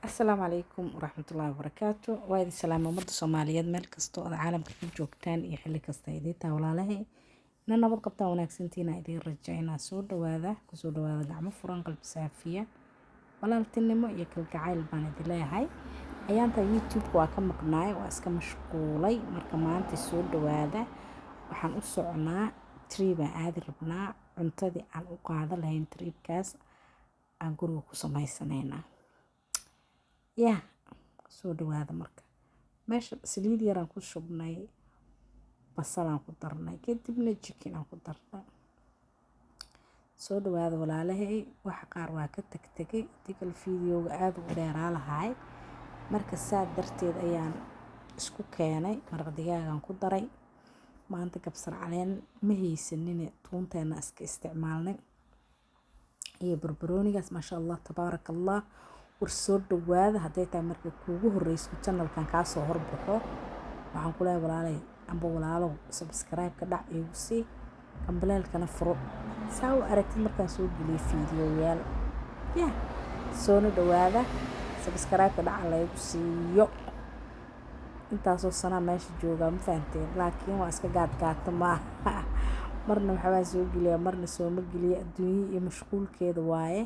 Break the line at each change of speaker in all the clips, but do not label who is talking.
السلام عليكم ورحمة الله وبركاته. وايد السلام ومرضى Soomaaliyeed meel kasto oo caalamka ka joogtaan iyo xilli kasta idinta walaalahay inna nabad qabtaan wanaagsantiina idin rajaynaa soo dhawaada kusoo dhawaada gacmo furan qalbi saafiya walaaltinimo iyo kalgacayl baan idin leeyahay. ayaanta YouTube waa ka maqnaay waa iska mashquulay marka maanta soo dhawaada waxaan u soconaa trip aadi rabnaa cuntadii aan u qaada lahayn tripkaas aan guriga ku samaysaneynaa soo dhawaada marka meesha saliid yaraan ku shubnay basalaan ku darnay kadibna chicken aan ku darnay soo dhawaada walaalahay waxa qaar waa ka tagtagay tikal fiidiyowga aad u dheeraa lahaay marka saa darteed ayaan isku keenay maraq digaagaan ku daray maanta kabsar caleen ma haysanin tuunteena iska isticmaalnay iyo barbaroonigaas maasha Allah tabaarakallah soo dhawaada haday tahay marka kuugu horeyso channelkan ka soo horbaxo waxaan ku leeyahay walaalay amba walaalo subscribe ka dhac igu sii kambalelkana furo saa u aragtid markaan soo geliyo fiidiyoyaal soo dhawaada subscribe ka dhac la igu siiyo intaasoo sana meesha jooga ma fahanteen laakiin waa iska gaadgaata ma marna waxaa soo geliya marna soo ma geliya adduunyo iyo mashquulkeeda waaye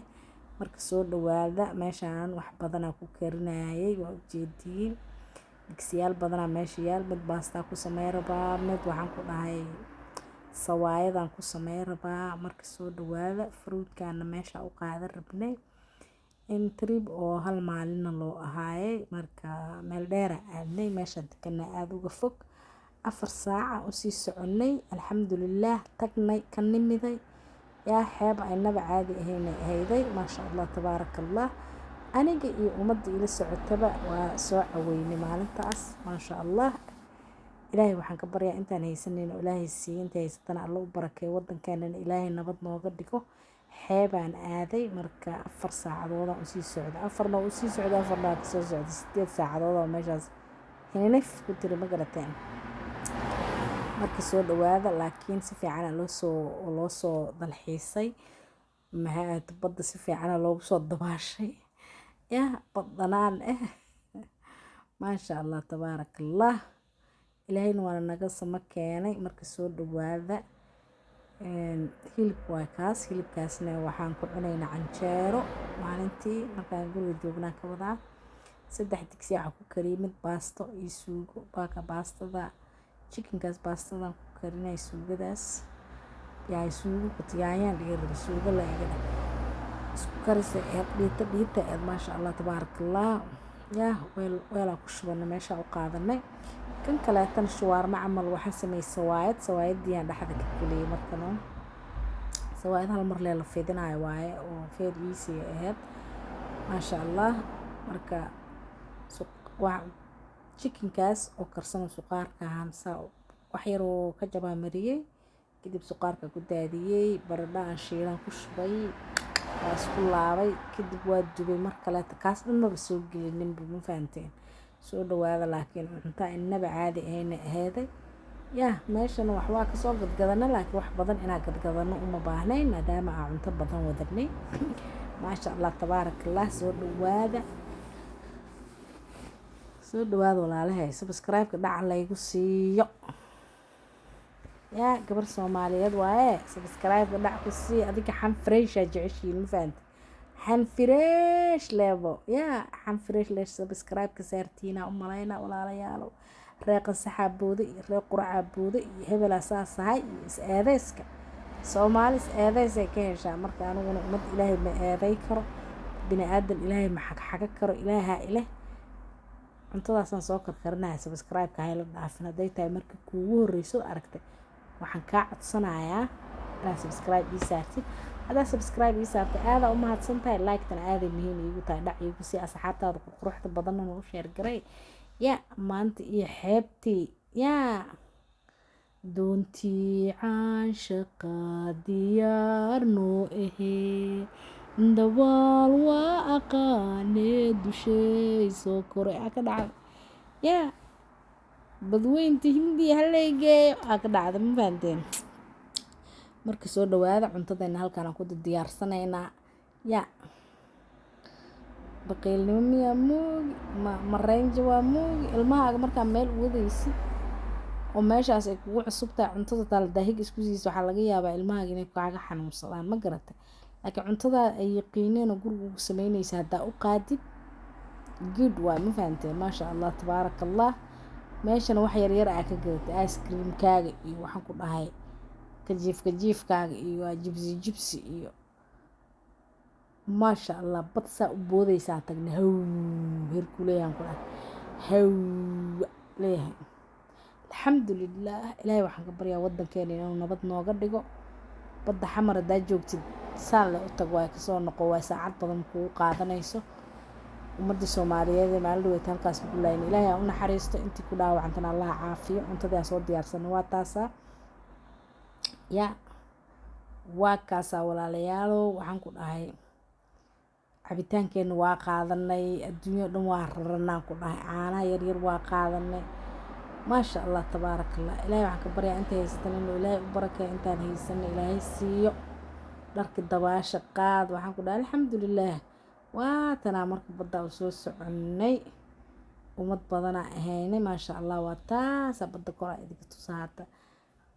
marka soo dhawaada meeshaan wax badan ku karinayay waa ujeediin digsiyaal badan meesha yaal mid baasta ku sameey rabaa mid waxaan ku dhahay sawaayadan ku sameey rabaa marka soo dhawaada fruitkaana meesha u qaadan rabnay in trip oo hal maalin loo ahaayay marka meel dheer aadnay meesha deganaa aad uga fog 4 saac u sii soconay alxamdulillah tagnay ka nimiday xeeb aynaba caadi ahayday maasha Allah tabaarakallah aniga iyo umada ila socotaba waa soo caweynay maalintaas maasha Allah ilaahay waxaan ka baryaa intaan haysanin ilaahay siinta haysatana Allah u barakeeyo wadankeena ilaahay nabad nooga dhigo xeebaan aaday marka 4 saacadood oo sii socda 4 oo sii socda 4 oo soo socda 8 saacadood oo meeshaas hinif ku tiri ma garateen marka soo dhawaada laakiin si fiican loo soo dalxiisay maxaad badda si fiican loogu soo dabaashay badanaan maasha Allah tabaarakallah ilaahayna waa naga sama keenay marka soo dhawaada hilibkaasna waxaan ku cunaynaa canjeero maalintii markaan guriga joognaa ka wadaa 3 digsi waxa ku kariyay mid baasto iyo suugo baaka baastada chickenkaas baastadan ku karinay suugadaas suugo kutiyaan dhiga suugo la iga isku karisay dhiita maasha Allah tabaarakallah weel ku shubana meesha u qaadanay kan kale tan shawarma camal waxaan sameeyay sawaayadiyaan dhaxda ka galiyay markana sawaayad hal mar la fiidinayo waaye oo feediisi ahayd maasha Allah marka chickenkaas oo karsan suqaarka hamsa wax yar oo ka jabaa mariyay kadib suqaarka ku daadiyay baradho aan shiilan ku shubay waa isku laabay kadib waa dubay mar kale kaas dhan ma soo gelinin ma fahanteen soo dhawaada laakiin cunta inaba caadi ahayday meeshan wax waa ka soo gadgadana laakiin wax badan inaa gadgadano uma baahnayn maadaama aan cunto badan wadanay maasha Allah tabaarakallah soo dhawaada walaalahay subscribe ka dhac la igu siiyo gabar Soomaaliyeed waaye subscribe ka dhac ku sii adiga xan fresh jeceshiin ma fahanteen xan fresh leebo xan fresh le subscribe ka saartiina u malayna walaalayaal reeqa saxaabooda iyo reeq quraacabooda iyo hebel asaasahay is aadeyska Soomaali is aadeysa ka heshaa marka aniguna umad ilaahay ma aaday karo bini aadan ilaahay ma xaq karo ilaaha cuntadaasaan soo karkarinahay subscribe ka hayla dhaafin haday tahay marka kuugu horeyso aragtay waxaan ka codsanayaa inaad subscribe ii saartid hadaa subscribe ii saartay aad u mahadsantahay like tan aad muhiim iigu tahay dhac iigu si asxaabtaada quruxda badan oo share garay maanta iyo xeebtii doontii caashaqa diyaarno dabaal waa aqaane dushay soo koray ka dhacay badweynta Hindiya haleygeeyo ka dhacday ma fahanteen marka soo dhawaada cuntadeena halkaan aan ku diyaarsanaynaa baqiilnimo miyaa moogi ma raynja waa moogi ilmahaaga markaa meel u wadaysid oo meeshaas ay kugu cusubtahay cuntada taal daahig isku siiso waxaa laga yaabaa ilmahaaga inay kaaga xanuunsadaan ma garatay laakiin cuntada ay yaqiineen oo guriga ugu sameynaysa haddaa u qaadid good waay ma fahantay maasha allah tabaaraka allah meeshana wax yaryar aa ka gadatay ice creamkaaga iyo waxaan ku dhahay kajiifkaaga iyo waa jibsi iyo maasha allah bad saa u boodaysaa tagna haw herku leeyahan ku dhahay haw leeyahay alxamdulilah ilaahay waxaan ka baryaa wadankeena inuu nabad nooga dhigo badda xamar haddaa joogtid saan le u tag waay kasoo noqo waay saacad badan kugu qaadanayso ummadda soomaaliyeed ee maalin dhaweyd halkaas ku laayin ilaahay aa u naxariisto intii ku dhaawacantana allaha caafiyo cuntadii aan soo diyaarsana waa taasaa ya waa kaasaa walaalayaalow waxaan ku dhahay cabitaankeena waa qaadanay adduunyo dhan waa raranaan ku dhahay caanaha yaryar waa qaadanay maasha allah tabaaraka allah ilaahay waxaan ka baryaa intay haysatan inuu ilaahay u barakeeyo intaan haysana ilaahay siiyo dharki dabaasha qaad waxaan ku dhahay alxamdulilah waatanaa marka badda u soo soconay ummad badanaa ahaynay maasha allah waa taasaa badda koraa idinka tusaata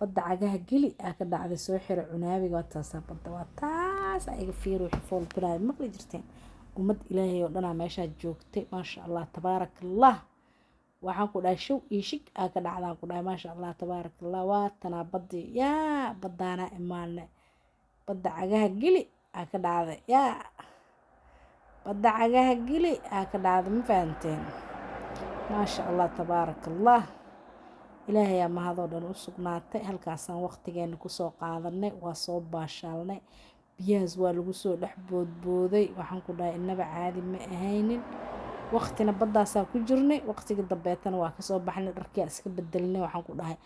badda cagaha geli aa ka dhacday soo xira cunaabiga waa taasaa badda waa taasaa iga fiir wixii fool bilaayo maqli jirteen ummad ilaahay oo dhanaa meeshaa joogtay maasha allah tabaaraka allah waxaan ku dhahay show iyo shig aa ka dhacdaan ku dhahay maasha allah tabaaraka allah waatanaa baddii yaa baddaanaa imaanay badda cagaha geli aa ka dhacday yaa badda cagaha geli aa ka dhacday ma fahanteen maasha allah tabaaraka allah ilaahay aa mahadoo dhan u sugnaatay halkaasaan waqtigeena kusoo qaadanay waa soo baashaalnay biyahaas waa lagu soo dhex boodbooday waxaan ku dhahay inaba caadi ma ahaynin waqtina baddaasaa ku jirnay waqtiga dambeetana waa kasoo baxnay dharkii aa iska bedelnay waxaan ku dhahay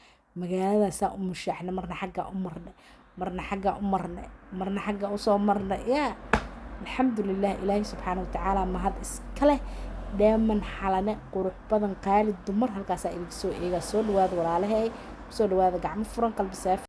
magaaladaasaa u mushaaxnay marna xaggaa u marnay marna xaggaa u marnay marna xaggaa usoo marnay yaa alxamdulilah ilaahay subxaana watacaala mahad iskaleh dheeman xalane qurux badan qaali dumar halkaasaa idinka soo eegaa soo dhawaada walaalahay kusoo dhawaada gacmo furan qalbi saafi